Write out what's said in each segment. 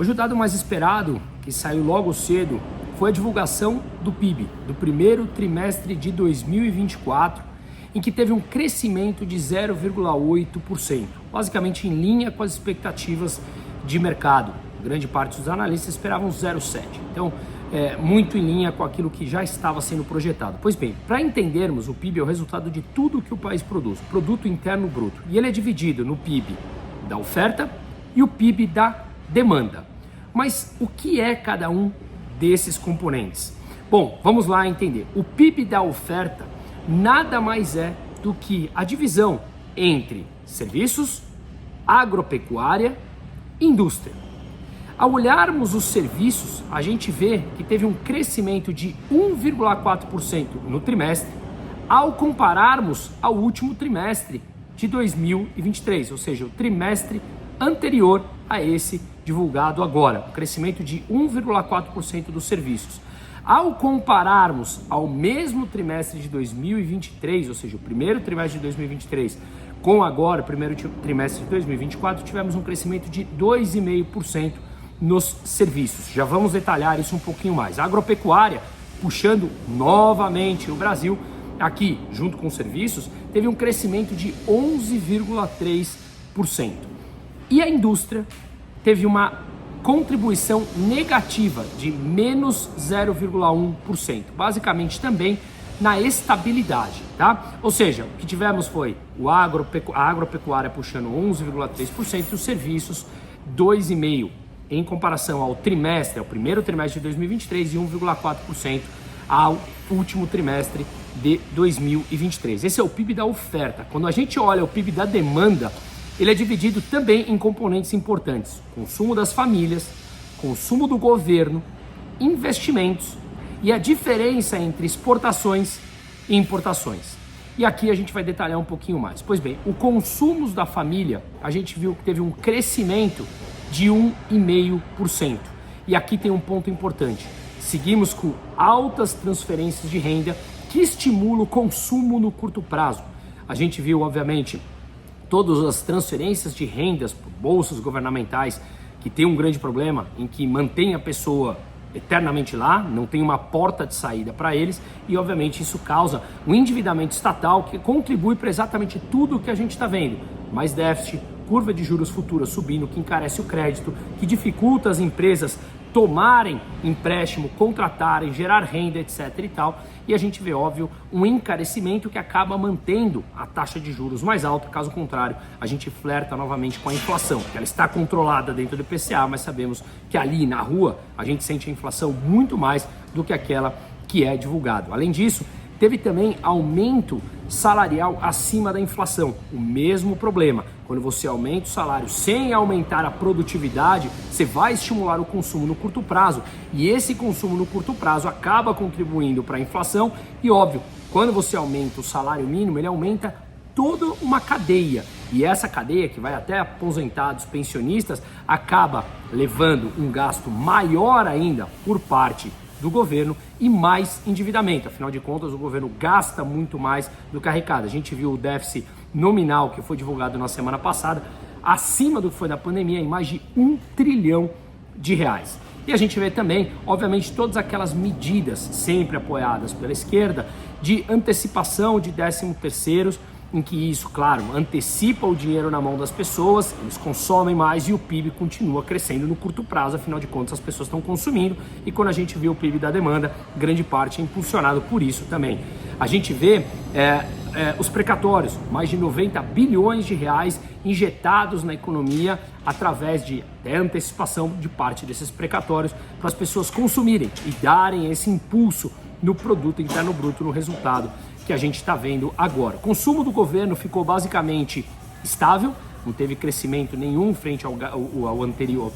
Hoje o dado mais esperado, que saiu logo cedo, foi a divulgação do PIB do primeiro trimestre de 2024, em que teve um crescimento de 0,8%, basicamente em linha com as expectativas de mercado. Grande parte dos analistas esperavam 0,7%, então muito em linha com aquilo que já estava sendo projetado. Pois bem, para entendermos, o PIB é o resultado de tudo que o país produz, Produto Interno Bruto, e ele é dividido no PIB da oferta e o PIB da demanda. Mas o que é cada um desses componentes? Bom, vamos lá entender. O PIB da oferta nada mais é do que a divisão entre serviços, agropecuária e indústria. Ao olharmos os serviços, a gente vê que teve um crescimento de 1,4% no trimestre, ao compararmos ao último trimestre de 2023, ou seja, o trimestre anterior a esse divulgado agora, um crescimento de 1,4% dos serviços. Ao compararmos ao mesmo trimestre de 2023, ou seja, o primeiro trimestre de 2023, com agora o primeiro trimestre de 2024, tivemos um crescimento de 2,5% nos serviços. Já vamos detalhar isso um pouquinho mais. A agropecuária, puxando novamente o Brasil, aqui junto com os serviços, teve um crescimento de 11,3%. E a indústria teve uma contribuição negativa de menos 0,1%, basicamente também na estabilidade, tá? Ou seja, o que tivemos foi a agropecuária puxando 11,3% e os serviços 2,5%, em comparação ao trimestre, ao primeiro trimestre de 2023 e 1,4% ao último trimestre de 2023. Esse é o PIB da oferta. Quando a gente olha o PIB da demanda, ele é dividido também em componentes importantes: consumo das famílias, consumo do governo, investimentos e a diferença entre exportações e importações. E aqui a gente vai detalhar um pouquinho mais. Pois bem, o consumo da família, a gente viu que teve um crescimento de 1,5%. E aqui tem um ponto importante: seguimos com altas transferências de renda que estimulam o consumo no curto prazo. A gente viu, obviamente, todas as transferências de rendas por bolsas governamentais, que tem um grande problema em que mantém a pessoa eternamente lá, não tem uma porta de saída para eles, e obviamente isso causa um endividamento estatal que contribui para exatamente tudo o que a gente está vendo: mais déficit, curva de juros futura subindo, que encarece o crédito, que dificulta as empresas tomarem empréstimo, contratarem, gerar renda, etc. e tal. E a gente vê, óbvio, um encarecimento que acaba mantendo a taxa de juros mais alta. Caso contrário, a gente flerta novamente com a inflação, que ela está controlada dentro do IPCA, mas sabemos que ali na rua a gente sente a inflação muito mais do que aquela que é divulgado. Além disso, teve também aumento salarial acima da inflação. O mesmo problema: quando você aumenta o salário sem aumentar a produtividade, você vai estimular o consumo no curto prazo, e esse consumo no curto prazo acaba contribuindo para a inflação. E óbvio, quando você aumenta o salário mínimo, ele aumenta toda uma cadeia, e essa cadeia, que vai até aposentados, pensionistas, acaba levando um gasto maior ainda por parte do governo e mais endividamento. Afinal de contas, o governo gasta muito mais do que arrecada. A gente viu o déficit nominal que foi divulgado na semana passada, acima do que foi da pandemia, em mais de R$1 trilhão. E a gente vê também, obviamente, todas aquelas medidas sempre apoiadas pela esquerda de antecipação de 13º, em que isso, claro, antecipa o dinheiro na mão das pessoas, eles consomem mais e o PIB continua crescendo no curto prazo. Afinal de contas, as pessoas estão consumindo, e quando a gente vê o PIB da demanda, grande parte é impulsionado por isso também. A gente vê os precatórios, mais de R$90 bilhões injetados na economia através de antecipação de parte desses precatórios para as pessoas consumirem e darem esse impulso no Produto Interno Bruto, no resultado que a gente está vendo agora. O consumo do governo ficou basicamente estável, não teve crescimento nenhum frente ao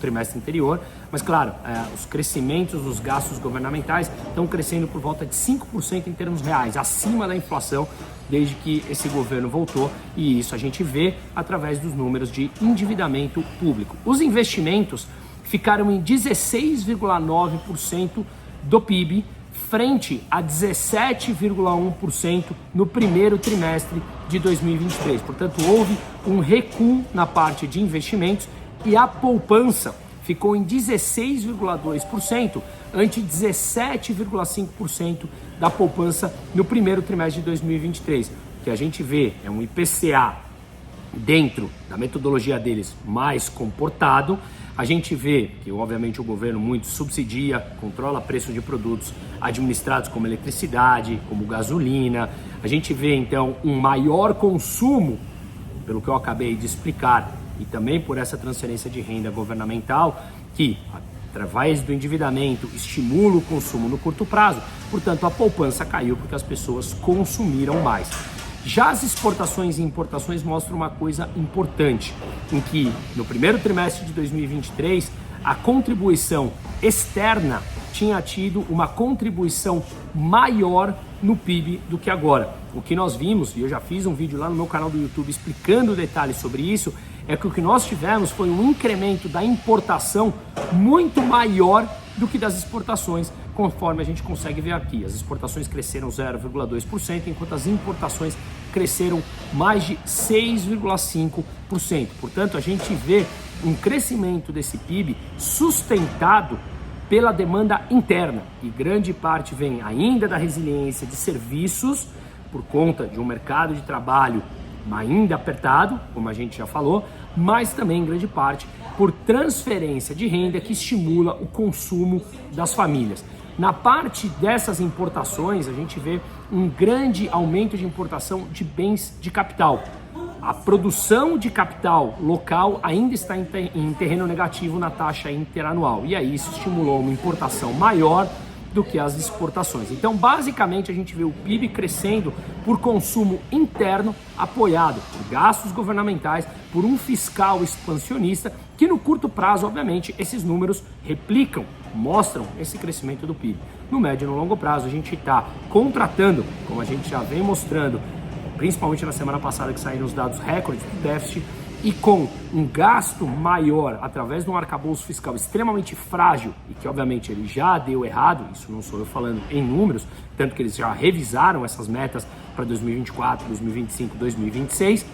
trimestre anterior, mas claro, os crescimentos dos gastos governamentais estão crescendo por volta de 5% em termos reais, acima da inflação, desde que esse governo voltou, e isso a gente vê através dos números de endividamento público. Os investimentos ficaram em 16,9% do PIB, frente a 17,1% no primeiro trimestre de 2023. Portanto, houve um recuo na parte de investimentos, e a poupança ficou em 16,2%, ante 17,5% da poupança no primeiro trimestre de 2023. O que a gente vê é um IPCA dentro da metodologia deles mais comportado. A gente vê que, obviamente, o governo muito subsidia, controla preço de produtos administrados como eletricidade, como gasolina. A gente vê, então, um maior consumo, pelo que eu acabei de explicar, e também por essa transferência de renda governamental, que, através do endividamento, estimula o consumo no curto prazo. Portanto, a poupança caiu porque as pessoas consumiram mais. Já as exportações e importações mostram uma coisa importante, em que no primeiro trimestre de 2023, a contribuição externa tinha tido uma contribuição maior no PIB do que agora. O que nós vimos, e eu já fiz um vídeo lá no meu canal do YouTube explicando detalhes sobre isso, é que o que nós tivemos foi um incremento da importação muito maior do que das exportações, conforme a gente consegue ver aqui. As exportações cresceram 0,2%, enquanto as importações cresceram mais de 6,5%. Portanto, a gente vê um crescimento desse PIB sustentado pela demanda interna, e grande parte vem ainda da resiliência de serviços, por conta de um mercado de trabalho ainda apertado, como a gente já falou, mas também em grande parte por transferência de renda que estimula o consumo das famílias. Na parte dessas importações, a gente vê um grande aumento de importação de bens de capital. A produção de capital local ainda está em terreno negativo na taxa interanual, e aí isso estimulou uma importação maior do que as exportações. Então, basicamente, a gente vê o PIB crescendo por consumo interno, apoiado por gastos governamentais, por um fiscal expansionista, que no curto prazo, obviamente, esses números replicam, mostram esse crescimento do PIB. No médio e no longo prazo, a gente está contratando, como a gente já vem mostrando, principalmente na semana passada que saíram os dados recordes do déficit, e com um gasto maior através de um arcabouço fiscal extremamente frágil e que obviamente ele já deu errado, isso não sou eu falando em números, tanto que eles já revisaram essas metas para 2024, 2025, 2026,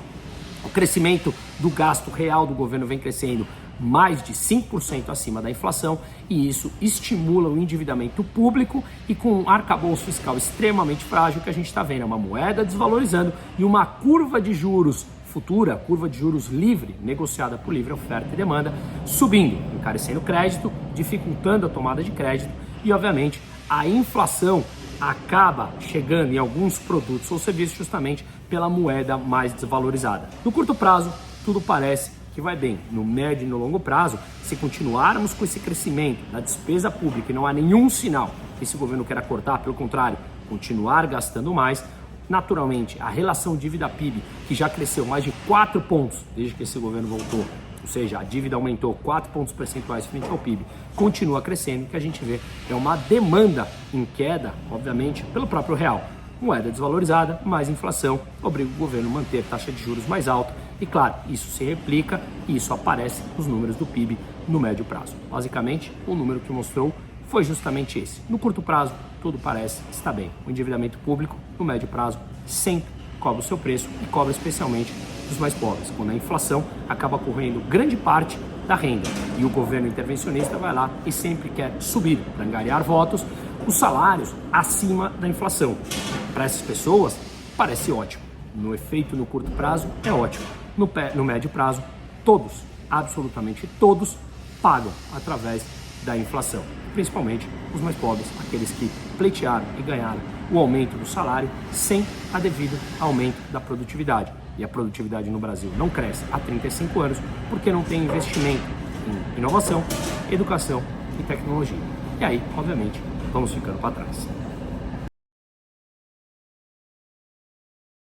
o crescimento do gasto real do governo vem crescendo mais de 5% acima da inflação, e isso estimula o endividamento público, e com um arcabouço fiscal extremamente frágil, que a gente está vendo é uma moeda desvalorizando e uma curva de juros futura, curva de juros livre, negociada por livre oferta e demanda, subindo, encarecendo crédito, dificultando a tomada de crédito, e obviamente a inflação acaba chegando em alguns produtos ou serviços justamente pela moeda mais desvalorizada. No curto prazo, tudo parece que vai bem. No médio e no longo prazo, se continuarmos com esse crescimento da despesa pública e não há nenhum sinal que esse governo queira cortar, pelo contrário, continuar gastando mais, naturalmente, a relação dívida-PIB, que já cresceu mais de 4 pontos desde que esse governo voltou, ou seja, a dívida aumentou 4 pontos percentuais frente ao PIB, continua crescendo, que a gente vê é uma demanda em queda, obviamente, pelo próprio real. Moeda desvalorizada, mais inflação, obriga o governo a manter taxa de juros mais alta e, claro, isso se replica e isso aparece nos números do PIB no médio prazo. Basicamente, o número que mostrou foi justamente esse. No curto prazo, tudo parece estar bem. O endividamento público, no médio prazo, sempre cobra o seu preço e cobra especialmente dos mais pobres, quando a inflação acaba correndo grande parte da renda e o governo intervencionista vai lá e sempre quer subir para angariar votos os salários acima da inflação. Para essas pessoas, parece ótimo. No efeito no curto prazo, é ótimo. No médio prazo, todos, absolutamente todos, pagam através da inflação, principalmente os mais pobres, aqueles que pleitearam e ganharam o aumento do salário sem a devida aumento da produtividade. E a produtividade no Brasil não cresce há 35 anos porque não tem investimento em inovação, educação e tecnologia. E aí, obviamente, vamos ficando para trás.